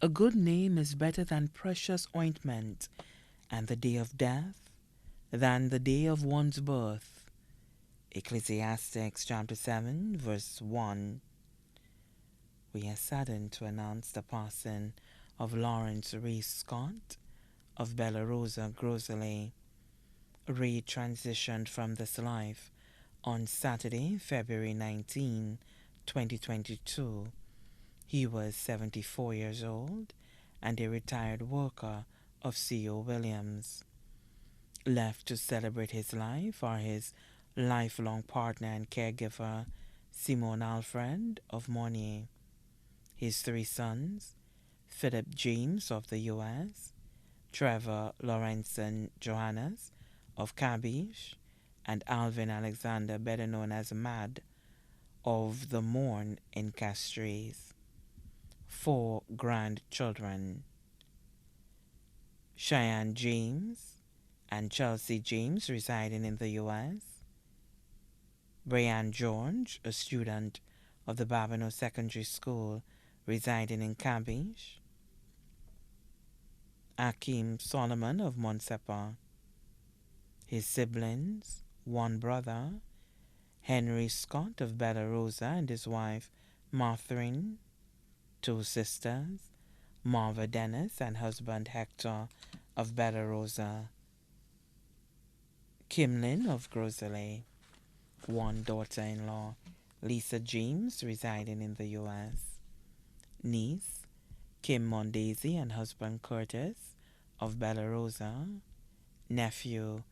A good name is better than precious ointment, and the day of death than the day of one's birth. Ecclesiastes chapter 7, verse 1. We are saddened to announce the passing of Lawrence Rees Scott of Bella Rosa, Grosley. Ray transitioned from this life on Saturday, February 19, 2022. He was 74 years old and a retired worker of C.O. Williams. Left to celebrate his life are his lifelong partner and caregiver, Simone Alfred of Mornier, his three sons, Philip James of the U.S., Trevor Lawrenson Johannes of Cabbage, and Alvin Alexander, better known as Mad, of the Morn in Castries. 4 grandchildren, Cheyenne James and Chelsea James residing in the U.S., Brian George, a student of the Babino Secondary School residing in Cabbage, Akeem Solomon of Monsepa, his siblings, one brother, Henry Scott of Bella Rosa and his wife, Marthrine, 2 sisters, Marva Dennis and husband Hector of Bella Rosa, Kimlin of Grosley, 1 daughter-in-law, Lisa James, residing in the U.S., niece, Kim Mondesi and husband Curtis of Bella Rosa, nephew,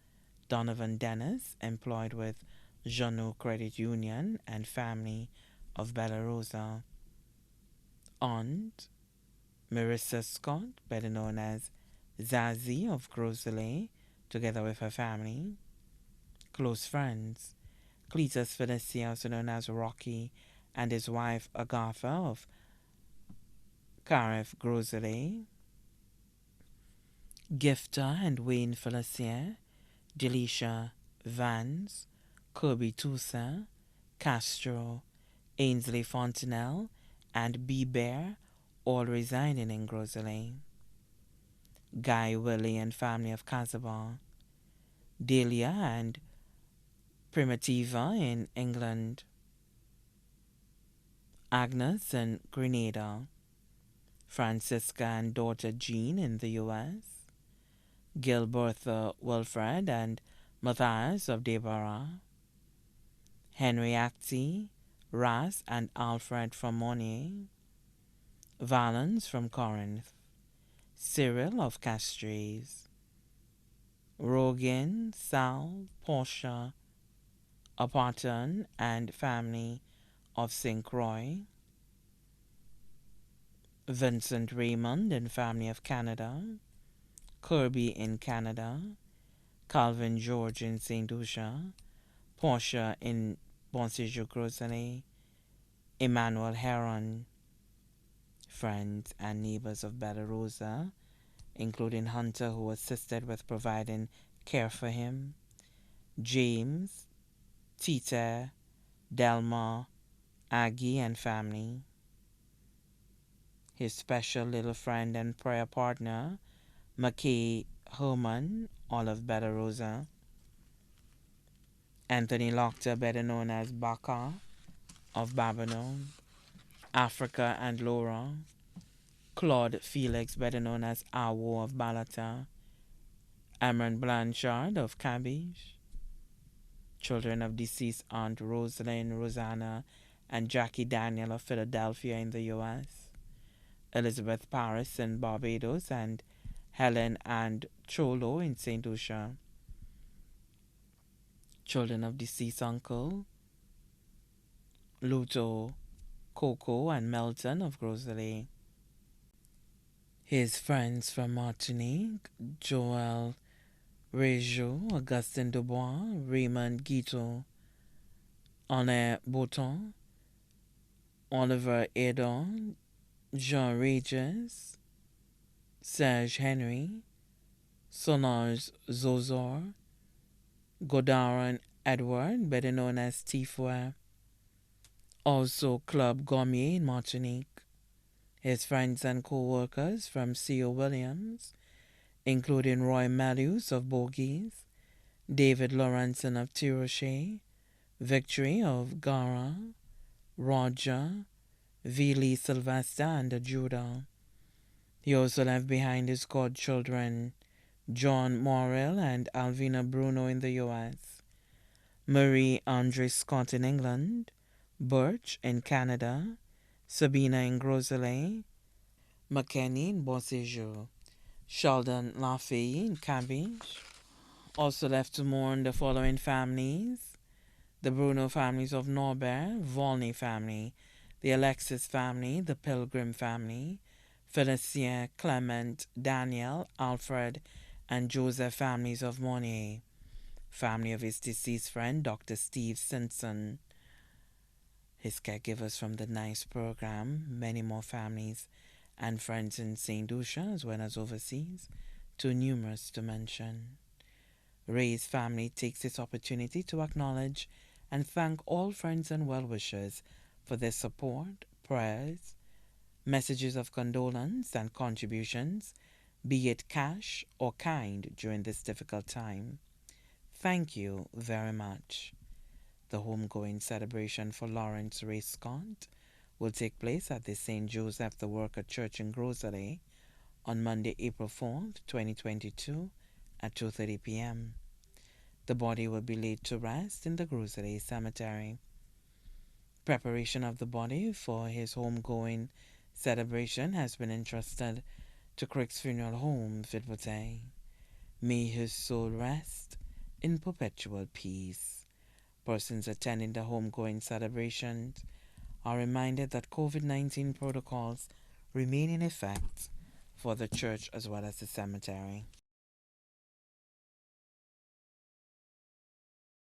Donovan Dennis, employed with Jeannot Credit Union and family of Bella Rosa, aunt, Marissa Scott, better known as Zazie of Grosley, together with her family, close friends, Cletus Felicia, also known as Rocky, and his wife Agatha of Carif Grosley, Gifter and Wayne Felicia, Delisha Vance, Kirby Tusa, Castro, Ainsley Fontenelle, and B. Bear, all residing in Grosley, Guy Willie and family of Casaubon, Delia and Primitiva in England, Agnes in Grenada, Francisca and daughter Jean in the U.S., Gilbertha Wilfred and Matthias of Deborah, Henry Acti, Ras and Alfred from Mornier, Valens from Corinth, Cyril of Castries, Rogan, Sal, Portia, Aparton and family of St. Croix, Vincent Raymond and family of Canada, Kirby in Canada, Calvin George in St. Lucia, Portia in Bonsejour Grosley, Emmanuel Heron, friends and neighbors of Bella Rosa, including Hunter, who assisted with providing care for him, James, Tita, Delma, Aggie, and family, his special little friend and prayer partner, McKay Herman, all of Bella Rosa, Anthony Lochter, better known as Baka of Babylon, Africa and Laura, Claude Felix, better known as Awo of Balata, Amron Blanchard of Cabbage, children of deceased Aunt Rosalind, Rosanna, and Jackie Daniel of Philadelphia in the U.S., Elizabeth Paris in Barbados, and Helen and Cholo in St. Lucia, children of deceased uncle Luto, Coco, and Melton of Grosley, his friends from Martinique, Joel Rejo, Augustin Dubois, Raymond Guito, Honor Bouton, Oliver Edon, Jean Regis, Serge Henry, Solange Zozor, Godaron Edward, better known as Tifua, also Club Gourmet in Martinique, His friends and co-workers from C.O. Williams, including Roy Matthews of Bogies, David Lawrenson of Tiroche, Victory of Gara, Roger, V. Lee Sylvester, and Judah. He also left behind his godchildren, John Morrill and Alvina Bruno in the U.S., Marie Andre Scott in England, Birch in Canada, Sabina in Groselet, McKenney in Beauséjour, Sheldon Lafayette in Cabbage. Also left to mourn the following families: the Bruno families of Norbert, Volney family, the Alexis family, the Pilgrim family, Felicien, Clement, Daniel, Alfred, and Joseph families of Monnier, family of his deceased friend Dr. Steve Simpson, his caregivers from the NICE program, many more families and friends in St. Lucia as well as overseas, too numerous to mention. Ray's family takes this opportunity to acknowledge and thank all friends and well-wishers for their support, prayers, messages of condolence, and contributions, be it cash or kind, during this difficult time. Thank you very much. The homegoing celebration for Lawrence Ray Scott will take place at the St. Joseph the Worker Church in Groselet on Monday, April 4th, 2022 at 2:30 p.m. The body will be laid to rest in the Groselet Cemetery. Preparation of the body for his homegoing celebration has been entrusted to Crick's Funeral Home, Villevoisin. May his soul rest in perpetual peace. Persons attending the homegoing celebrations are reminded that COVID-19 protocols remain in effect for the church as well as the cemetery.